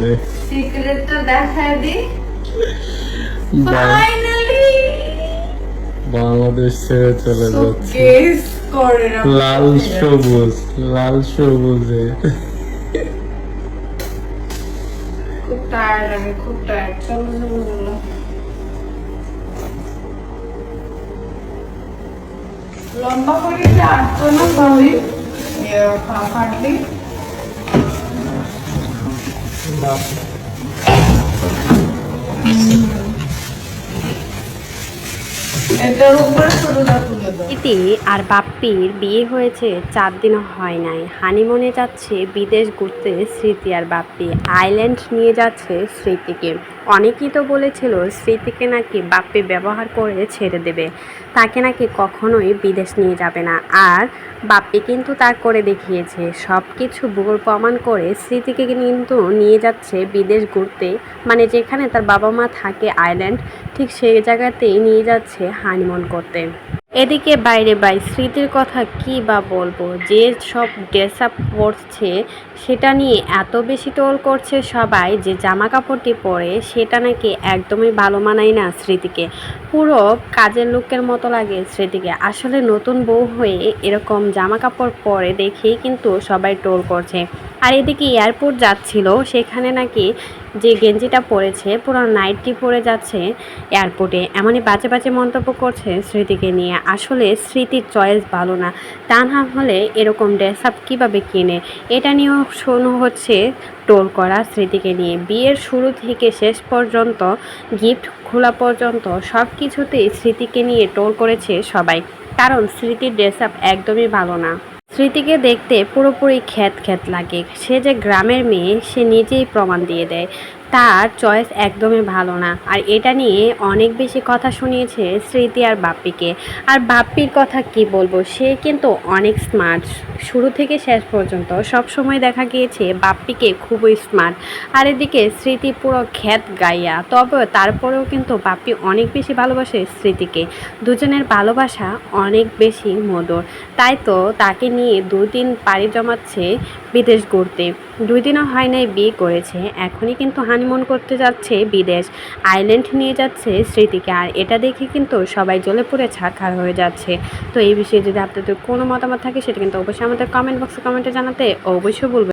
রে। সিক্রেটটা দেখায় দি। ফাইনালি বাংলাদেশ ছেড়ে চলে যাচ্ছে। গেস করে না। লাল সবুজ, লাল সবুজে। খুব টায়ার্ড, আমি খুব টায়ার্ড। চলো চলো চলো। লম্বা করে আসতো না সরি ফাটলি। এটার উপরে শুরুটা তুলে দাও। স্মৃতি আর বাপ্পির বিয়ে হয়েছে 4 দিনও হয় নাই। হানিমুনে যাচ্ছে বিদেশ ঘুরতে স্মৃতি আর বাপ্পি। আইল্যান্ড নিয়ে যাচ্ছে স্মৃতিকে। অনেকেই তো বলেছিল স্মৃতিকে নাকি বাপ্পি ব্যবহার করে ছেড়ে দেবে, তাকে নাকি কখনোই বিদেশ নিয়ে যাবে না। আর বাপ্পি কিন্তু তা করে দেখিয়েছে। সব কিছু ভুল প্রমাণ করে স্মৃতিকে কিন্তু নিয়ে যাচ্ছে বিদেশ ঘুরতে, মানে যেখানে তার বাবা মা থাকে আইল্যান্ড, ঠিক সেই জায়গাতেই নিয়ে যাচ্ছে হানিমুন করতে। এদিকে বাইরে স্মৃতির কথা কি বা বলবো, যে সব ড্রেস আপ পরছে সেটা নিয়ে এত বেশি ট্রোল করছে সবাই, যে জামা কাপড়টি পরে সেটা নাকি একদমই ভালো মানায় না স্মৃতিকে, পুরো কাজের লোকের মতো লাগে স্মৃতিকে। আসলে নতুন বউ হয়ে এরকম জামা কাপড় পরে দেখেই কিন্তু সবাই ট্রোল করছে। আর এদিকে এয়ারপোর্ট যাচ্ছিল, সেখানে নাকি যে গেঞ্জিটা পরেছে পুরো নাইটটি পরে যাচ্ছে এয়ারপোর্টে, এমনই বাজে বাজে মন্তব্য করছে স্মৃতিকে নিয়ে। আসলে স্মৃতির চয়েস ভালো না, তা না হলে এরকম ড্রেস আপ কীভাবে কিনে, এটা নিয়েও শোনো হচ্ছে টোল করা স্মৃতিকে নিয়ে। বিয়ের শুরু থেকে শেষ পর্যন্ত, গিফট খোলা পর্যন্ত সব কিছুতেই স্মৃতিকে নিয়ে টোল করেছে সবাই, কারণ স্মৃতির ড্রেস আপ একদমই ভালো না। স্মৃতিকে দেখতে পুরোপুরি খ্যাত খ্যাত লাগে। সে যে গ্রামের মেয়ে সে নিজেই প্রমাণ দিয়ে দেয়, তার চয়েস একদমই ভালো না। আর এটা নিয়ে অনেক বেশি কথা শুনিয়েছে স্মৃতি আর বাপ্পিকে। আর বাপ্পির কথা কি বলবো, সে কিন্তু অনেক স্মার্ট, শুরু থেকে শেষ পর্যন্ত সব সময় দেখা গিয়েছে বাপ্পিকে খুবই স্মার্ট। আর এদিকে স্মৃতি পুরো খ্যাত গাইয়া, তবে তারপরেও কিন্তু বাপ্পি অনেক বেশি ভালোবাসে স্মৃতিকে। দুজনের ভালোবাসা অনেক বেশি মধুর, তাই তো তাকে নিয়ে 2 দিন পাড়ি জমাচ্ছে বিদেশ ঘুরতে। 2 দিনও হয় নাই বিয়ে করেছে, এখনই কিন্তু হানিমুন করতে যাচ্ছে বিদেশ, আইল্যান্ড নিয়ে যাচ্ছে স্মৃতিকে। আর এটা দেখে কিন্তু সবাই জ্বলে পুড়ে ছারখার হয়ে যাচ্ছে। তো এই বিষয়ে যদি আপনাদের কোনো মতামত থাকে সেটা কিন্তু অবশ্যই আমাদের কমেন্ট বক্সে কমেন্টে জানাতে অবশ্যই বলবেন।